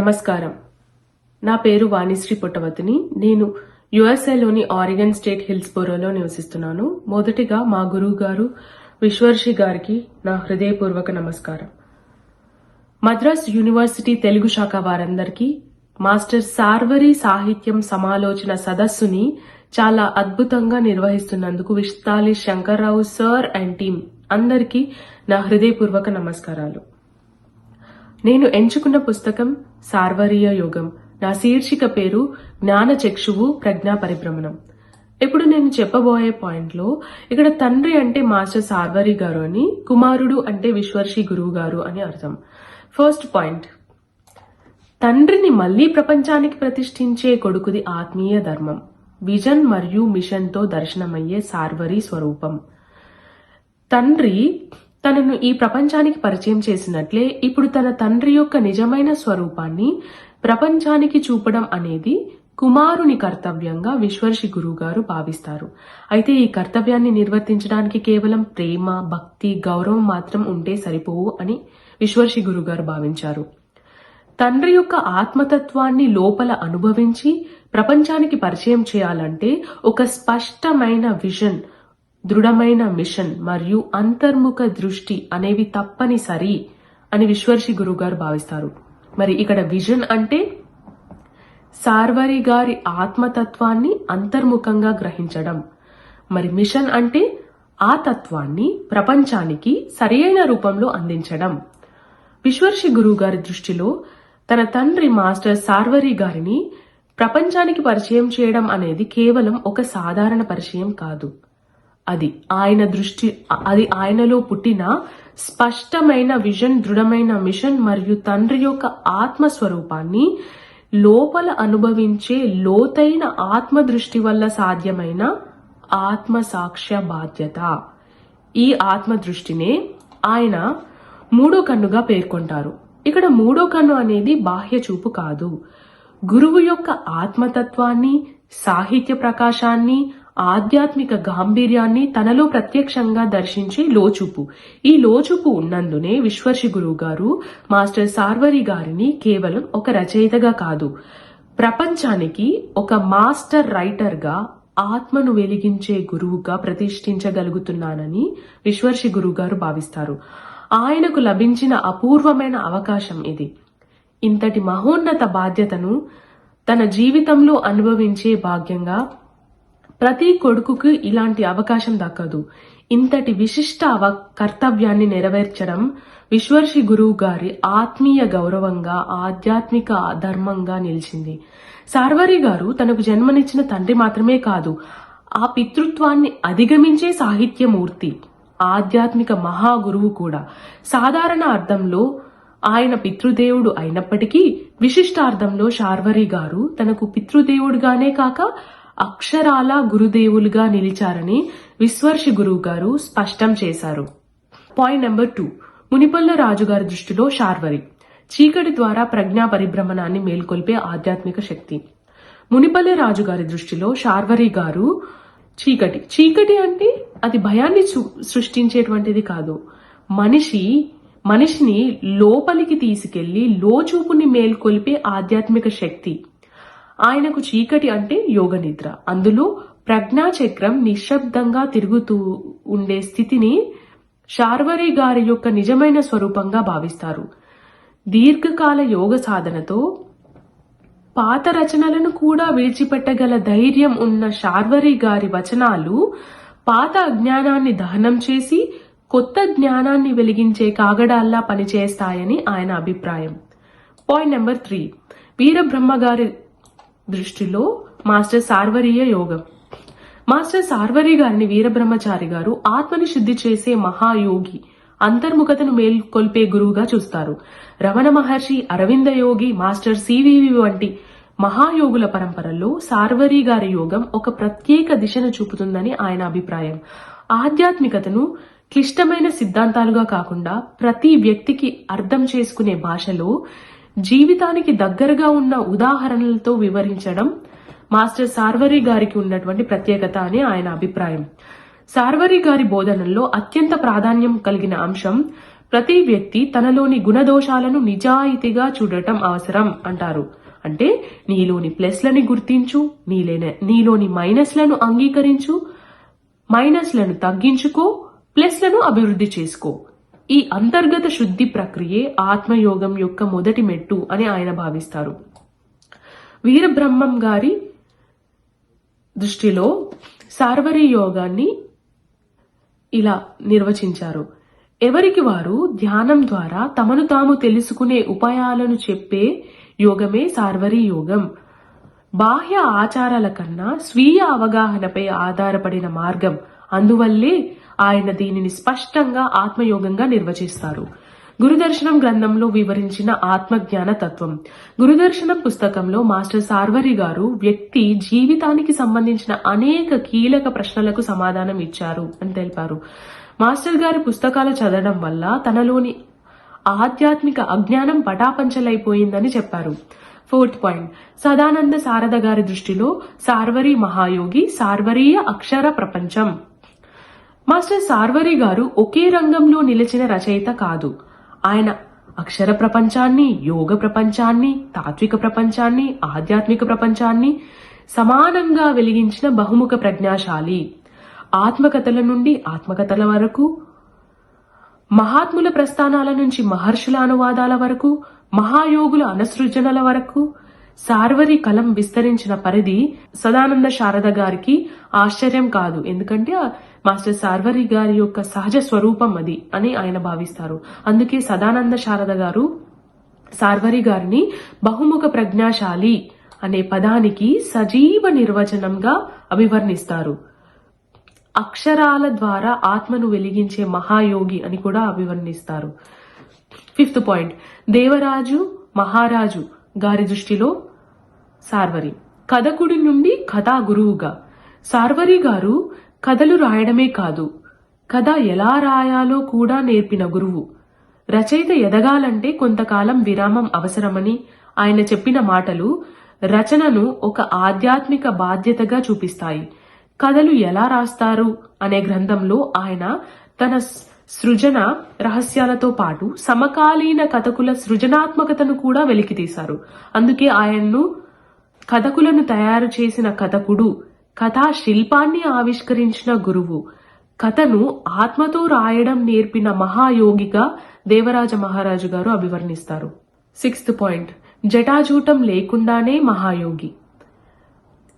నమస్కారం. నా పేరు వాణిశ్రీ పుట్టవతిని. నేను యుఎస్ఏలోని ఆరిగన్ స్టేట్ హిల్స్బోరోలో నివసిస్తున్నాను. మొదటిగా మా గురువు గారు విశ్వర్షి గారికి నా హృదయపూర్వక నమస్కారం. మద్రాస్ యూనివర్సిటీ తెలుగు శాఖ వారందరికీ మాస్టర్ సార్వరి సాహిత్యం సమాలోచన సదస్సుని చాలా అద్భుతంగా నిర్వహిస్తున్నందుకు విస్తాలి శంకర్రావు సార్ అండ్ టీం అందరికీ నా హృదయపూర్వక నమస్కారాలు. నేను ఎంచుకున్న పుస్తకం సార్వరీయ యోగం. నా శీర్షిక పేరు జ్ఞాన చక్షువు ప్రజ్ఞా పరిభ్రమణం. ఇప్పుడు నేను చెప్పబోయే పాయింట్లో ఇక్కడ తండ్రి అంటే మాస్టర్ సార్వరి గారు అని, కుమారుడు అంటే విశ్వర్షి గురువు గారు అని అర్థం. ఫస్ట్ పాయింట్, తండ్రిని మళ్లీ ప్రపంచానికి ప్రతిష్ఠించే కొడుకుది ఆత్మీయ ధర్మం, విజన్ మరియు మిషన్ తో దర్శనమయ్యే సార్వరి స్వరూపం. తండ్రి తనను ఈ ప్రపంచానికి పరిచయం చేసినట్లే ఇప్పుడు తన తండ్రి యొక్క నిజమైన స్వరూపాన్ని ప్రపంచానికి చూపడం అనేది కుమారుని కర్తవ్యంగా విశ్వర్షి గురువు గారు భావిస్తారు. అయితే ఈ కర్తవ్యాన్ని నిర్వర్తించడానికి కేవలం ప్రేమ, భక్తి, గౌరవం మాత్రం ఉంటే సరిపోవు అని విశ్వర్షి గురువు గారు భావించారు. తండ్రి యొక్క ఆత్మతత్వాన్ని లోపల అనుభవించి ప్రపంచానికి పరిచయం చేయాలంటే ఒక స్పష్టమైన విజన్, దృఢమైన మిషన్ మరియు అంతర్ముఖ దృష్టి అనేవి తప్పనిసరి అని విశ్వర్షి గురువు గారు భావిస్తారు. మరి ఇక్కడ విజన్ అంటే సార్వరి గారి ఆత్మతత్వాన్ని అంతర్ముఖంగా గ్రహించడం, మరి మిషన్ అంటే ఆ తత్వాన్ని ప్రపంచానికి సరియైన రూపంలో అందించడం. విశ్వర్షి గురువు గారి దృష్టిలో తన తండ్రి మాస్టర్ సార్వరి గారిని ప్రపంచానికి పరిచయం చేయడం అనేది కేవలం ఒక సాధారణ పరిచయం కాదు. అది ఆయనలో పుట్టిన స్పష్టమైన విజన్, దృఢమైన మిషన్ మరియు తండ్రి యొక్క ఆత్మస్వరూపాన్ని లోపల అనుభవించే లోతైన ఆత్మ దృష్టి వల్ల సాధ్యమైన ఆత్మ సాక్ష్య బాధ్యత. ఈ ఆత్మ దృష్టినే ఆయన మూడో కన్నుగా పేర్కొంటారు. ఇక్కడ మూడో కన్ను అనేది బాహ్య చూపు కాదు, గురువు యొక్క ఆత్మతత్వాన్ని, సాహిత్య ప్రకాశాన్ని, ఆధ్యాత్మిక గాంభీర్యాన్ని తనలో ప్రత్యక్షంగా దర్శించే లోచూపు. ఈ లోచూపు ఉన్నందునే విశ్వర్షి గురువు గారు మాస్టర్ సార్వరి గారిని కేవలం ఒక రచయితగా కాదు, ప్రపంచానికి ఒక మాస్టర్ రైటర్ గా, ఆత్మను వెలిగించే గురువుగా ప్రతిష్ఠించగలుగుతున్నానని విశ్వర్షి గురువు గారు భావిస్తారు. ఆయనకు లభించిన అపూర్వమైన అవకాశం ఇది. ఇంతటి మహోన్నత బాధ్యతను తన జీవితంలో అనుభవించే భాగ్యంగా ప్రతి కొడుకుకి ఇలాంటి అవకాశం దక్కదు. ఇంతటి విశిష్ట కర్తవ్యాన్ని నెరవేర్చడం విశ్వర్షి గురువు గారి ఆత్మీయ గౌరవంగా, ఆధ్యాత్మిక ధర్మంగా నిలిచింది. సార్వరి గారు తనకు జన్మనిచ్చిన తండ్రి మాత్రమే కాదు, ఆ పితృత్వాన్ని అధిగమించే సాహిత్యమూర్తి, ఆధ్యాత్మిక మహాగురువు కూడా. సాధారణ అర్థంలో ఆయన పితృదేవుడు అయినప్పటికీ విశిష్టార్థంలో సార్వరి గారు తనకు పితృదేవుడుగానే కాక అక్షరాల గురుదేవులుగా నిలిచారని విశ్వర్షి గురువు గారు స్పష్టం చేశారు. పాయింట్ నెంబర్ 2, మునిపల్ల రాజుగారి దృష్టిలో శార్వరి చీకటి ద్వారా ప్రజ్ఞా పరిభ్రమణాన్ని మేల్కొల్పే ఆధ్యాత్మిక శక్తి. మునిపల్లె రాజుగారి దృష్టిలో శార్వరి గారు చీకటి అంటే అది భయాన్ని సృష్టించేటువంటిది కాదు, మనిషిని లోపలికి తీసుకెళ్లి లోచూపుని మేల్కొల్పే ఆధ్యాత్మిక శక్తి. ఆయనకు చీకటి అంటే యోగ నిద్ర, అందులో ప్రజ్ఞాచక్రం నిశ్శబ్దంగా తిరుగుతూ ఉండే స్థితిని శార్వరి గారి యొక్క నిజమైన స్వరూపంగా భావిస్తారు. దీర్ఘకాల యోగ సాధనతో పాత రచనలను కూడా విడిచిపెట్టగల ధైర్యం ఉన్న శార్వరి గారి వచనాలు పాత అజ్ఞానాన్ని దహనం చేసి కొత్త జ్ఞానాన్ని వెలిగించే కాగడాల్లా పనిచేస్తాయని ఆయన అభిప్రాయం. పాయింట్ నెంబర్ 3, వీరబ్రహ్మ గారి దృష్టిలో మాస్టర్ సార్వరీయ యోగం. మాస్టర్ సార్వరి గారిని వీరబ్రహ్మచారి గారు ఆత్మని శుద్ధి చేసే మహాయోగి, అంతర్ముఖతను మేల్కొల్పే గురువుగా చూస్తారు. రమణ మహర్షి, అరవింద యోగి, మాస్టర్ సివివి వంటి మహాయోగుల పరంపరలో సార్వరి గారి యోగం ఒక ప్రత్యేక దిశను చూపుతుందని ఆయన అభిప్రాయం. ఆధ్యాత్మికతను క్లిష్టమైన సిద్ధాంతాలుగా కాకుండా ప్రతి వ్యక్తికి అర్థం చేసుకునే భాషలో జీవితానికి దగ్గరగా ఉన్న ఉదాహరణలతో వివరించడం మాస్టర్ సార్వరి గారికి ఉన్నటువంటి ప్రత్యేకత అని ఆయన అభిప్రాయం. సార్వరి గారి బోధనల్లో అత్యంత ప్రాధాన్యం కలిగిన అంశం ప్రతి వ్యక్తి తనలోని గుణదోషాలను నిజాయితీగా చూడటం అవసరం అంటారు. అంటే నీలోని ప్లస్లని గుర్తించు, నీలోని మైనస్లను అంగీకరించు, మైనస్లను తగ్గించుకో, ప్లస్లను అభివృద్ధి చేసుకో. ఈ అంతర్గత శుద్ధి ప్రక్రియే ఆత్మయోగం యొక్క మొదటి మెట్టు అని ఆయన భావిస్తారు. వీరబ్రహ్మం గారి దృష్టిలో సార్వరీ యోగాన్ని ఇలా నిర్వచించారు. ఎవరికి వారు ధ్యానం ద్వారా తమను తాము తెలుసుకునే ఉపాయాలను చెప్పే యోగమే సార్వరీ యోగం. బాహ్య ఆచారాల కన్నా స్వీయ అవగాహనపై ఆధారపడిన మార్గం. అందువల్లే ఆయన దీనిని స్పష్టంగా ఆత్మయోగంగా నిర్వచిస్తారు. గురుదర్శనం గ్రంథంలో వివరించిన ఆత్మజ్ఞాన తత్వం. గురుదర్శనం పుస్తకంలో మాస్టర్ సార్వరి గారు వ్యక్తి జీవితానికి సంబంధించిన అనేక కీలక ప్రశ్నలకు సమాధానం ఇచ్చారు అని తెలిపారు. మాస్టర్ గారి పుస్తకాలు చదవడం వల్ల తనలోని ఆధ్యాత్మిక అజ్ఞానం పటాపంచలైపోయిందని చెప్పారు. 4th పాయింట్, సదానంద సారద గారి దృష్టిలో సార్వరి మహాయోగి, సార్వరీయ అక్షర ప్రపంచం. మాస్టర్ సార్వరి గారు ఒకే రంగంలో నిలిచిన రచయిత కాదు. ఆయన అక్షర ప్రపంచాన్ని, యోగ ప్రపంచాన్ని, తాత్విక ప్రపంచాన్ని, ఆధ్యాత్మిక ప్రపంచాన్ని సమానంగా వెలిగించిన బహుముఖ ప్రజ్ఞాశాలి. ఆత్మకథల నుండి ఆత్మకథల వరకు, మహాత్ముల ప్రస్థానాల నుంచి మహర్షుల అనువాదాల వరకు, మహాయోగుల అనుసృజనల వరకు సార్వరి కలం విస్తరించిన పరిధి సదానంద శారద గారికి ఆశ్చర్యం కాదు. ఎందుకంటే మాస్టర్ సార్వరి గారి యొక్క సహజ స్వరూపం అది అని ఆయన భావిస్తారు. అందుకే సదానంద శారద గారు సార్వరి గారిని బహుముఖ ప్రజ్ఞాశాలి అనే పదానికి సజీవ నిర్వచనంగా అభివర్ణిస్తారు. అక్షరాల ద్వారా ఆత్మను వెలిగించే మహాయోగి అని కూడా అభివర్ణిస్తారు. 5th పాయింట్, దేవరాజు మహారాజు గారి దృష్టిలో సార్వరి కథకుడి నుండి కథా గురువుగా. సార్వరి గారు కథలు రాయడమే కాదు, కథ ఎలా రాయాలో కూడా నేర్పిన గురువు. రచయిత ఎదగాలంటే కొంతకాలం విరామం అవసరమని ఆయన చెప్పిన మాటలు రచనను ఒక ఆధ్యాత్మిక బాధ్యతగా చూపిస్తాయి. కథలు ఎలా రాస్తారు అనే గ్రంథంలో ఆయన తన సృజన రహస్యాలతో పాటు సమకాలీన కథకుల సృజనాత్మకతను కూడా వెలికితీశారు. అందుకే ఆయన్ను కథకులను తయారు చేసిన కథకుడు, కథా శిల్పాన్ని ఆవిష్కరించిన గురువు, కథను ఆత్మతో రాయడం నేర్పిన మహాయోగిగా దేవరాజ మహారాజు గారు అభివర్ణిస్తారు. 6th పాయింట్, జటాజూటం లేకుండానే మహాయోగి.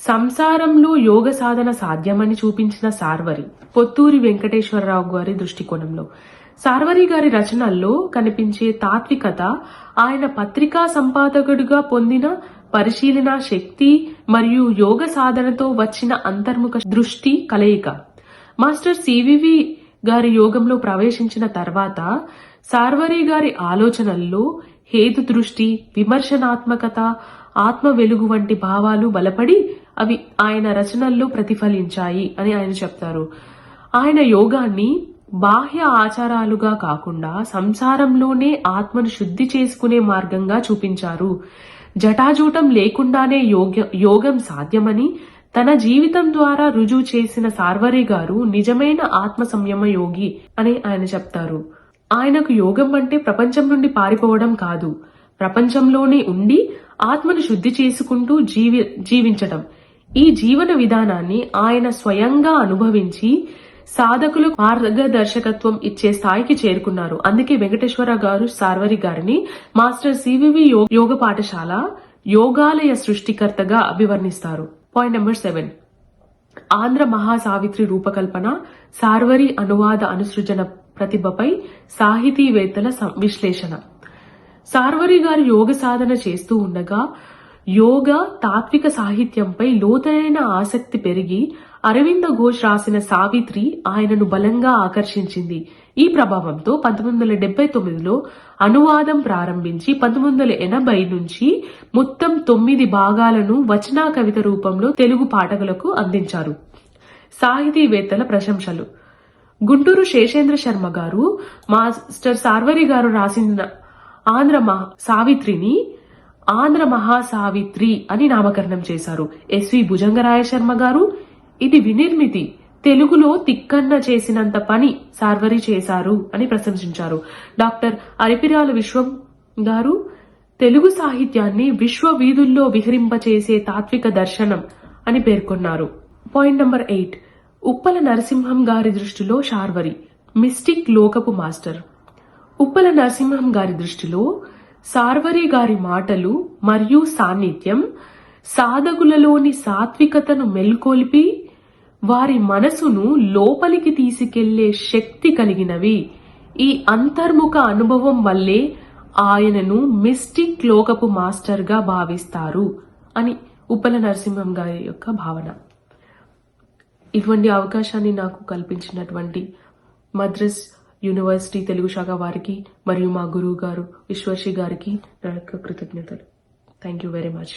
సంసారంలో యోగ సాధన సాధ్యమని చూపించిన సార్వరి పొత్తూరి వెంకటేశ్వరరావు గారి దృష్టికోణంలో. సార్వరి గారి రచనల్లో కనిపించే తాత్వికత ఆయన పత్రికా సంపాదకుడిగా పొందిన పరిశీలన శక్తి మరియు యోగ సాధనతో వచ్చిన అంతర్ముఖ దృష్టి కలయిక. మాస్టర్ సివివి గారి యోగంలో ప్రవేశించిన తర్వాత సార్వరి గారి ఆలోచనల్లో హేతు దృష్టి, విమర్శనాత్మకత, ఆత్మ వెలుగు వంటి భావాలు బలపడి అవి ఆయన రచనల్లో ప్రతిఫలించాయి అని ఆయన చెప్తారు. ఆయన యోగాన్ని బాహ్య ఆచారాలుగా కాకుండా సంసారంలోనే ఆత్మను శుద్ధి చేసుకునే మార్గంగా చూపించారు. జటాజూటం లేకుండానే యోగం సాధ్యమని తన జీవితం ద్వారా రుజువు చేసిన సార్వరి గారు నిజమైన ఆత్మ సంయమ యోగి అని ఆయన చెప్తారు. ఆయనకు యోగం అంటే ప్రపంచం నుండి పారిపోవడం కాదు, ప్రపంచంలోనే ఉండి ఆత్మను శుద్ధి చేసుకుంటూ జీవించడం. ఈ జీవన విధానాన్ని ఆయన స్వయంగా అనుభవించి సాధకులకు మార్గదర్శకత్వం ఇచ్చే స్థాయికి చేరుకున్నారు. అందుకే వెంకటేశ్వర గారు సార్వరి గారిని మాస్టర్ సివివి యోగ పాఠశాల యోగాలయ సృష్టికర్తగా అభివర్ణిస్తారు. పాయింట్ నెంబర్ 7, ఆంధ్ర మహాసావిత్రి రూపకల్పన, సార్వరి అనువాద అనుసృజన ప్రతిభపై సాహితీవేత్తల విశ్లేషణ. సార్వరి గారు యోగ సాధన చేస్తూ ఉండగా యోగ తాత్విక సాహిత్యంపై లోతైన ఆసక్తి పెరిగి అరవింద ఘోష్ రాసిన సావిత్రి ఆయనను బలంగా ఆకర్షించింది. ఈ ప్రభావంతో 1979లో అనువాదం ప్రారంభించి 1980 నుంచి మొత్తం 9 భాగాలను వచనా కవిత రూపంలో తెలుగు పాఠకులకు అందించారు. సాహితీవేత్తల ప్రశంసలు. గుంటూరు శేషేంద్ర శర్మ గారు మాస్టర్ సార్వరి గారు రాసిన సావిత్రిని ఆంధ్ర మహాసావిత్రి అని నామకరణం చేశారు. ఎస్వి భుజంగరాయ శర్మ గారు ఇది వినిర్మితి, తెలుగులో తిక్కన్న చేసినంత పని సార్వరి చేశారు అని ప్రశంసించారు. డాక్టర్ అరిపిరాల విశ్వం గారు తెలుగు సాహిత్యాన్ని విశ్వ వీధుల్లో విహరింపచేసే తాత్విక దర్శనం అని పేర్కొన్నారు. Point number 8. ఉప్పల నరసింహం గారి దృష్టిలో శార్వరి మిస్టిక్ లోకపు మాస్టర్. ఉప్పల నరసింహం గారి దృష్టిలో శార్వరి గారి మాటలు మరియు సాన్నిధ్యం సాధకులలోని సాత్వికతను మెల్కొల్పి వారి మనసును లోపలికి తీసుకెళ్లే శక్తి కలిగినవి. ఈ అంతర్ముఖ అనుభవం వల్లే ఆయనను మిస్టిక్ లోకపు మాస్టర్ గా భావిస్తారు అని ఉప్పల నరసింహం గారి యొక్క భావన. ఇటువంటి అవకాశాన్ని నాకు కల్పించినటువంటి మద్రాస్ యూనివర్సిటీ తెలుగు శాఖ వారికి మరియు మా గురువు గారు విశ్వర్షి గారికి నా యొక్క కృతజ్ఞతలు. Thank you very much.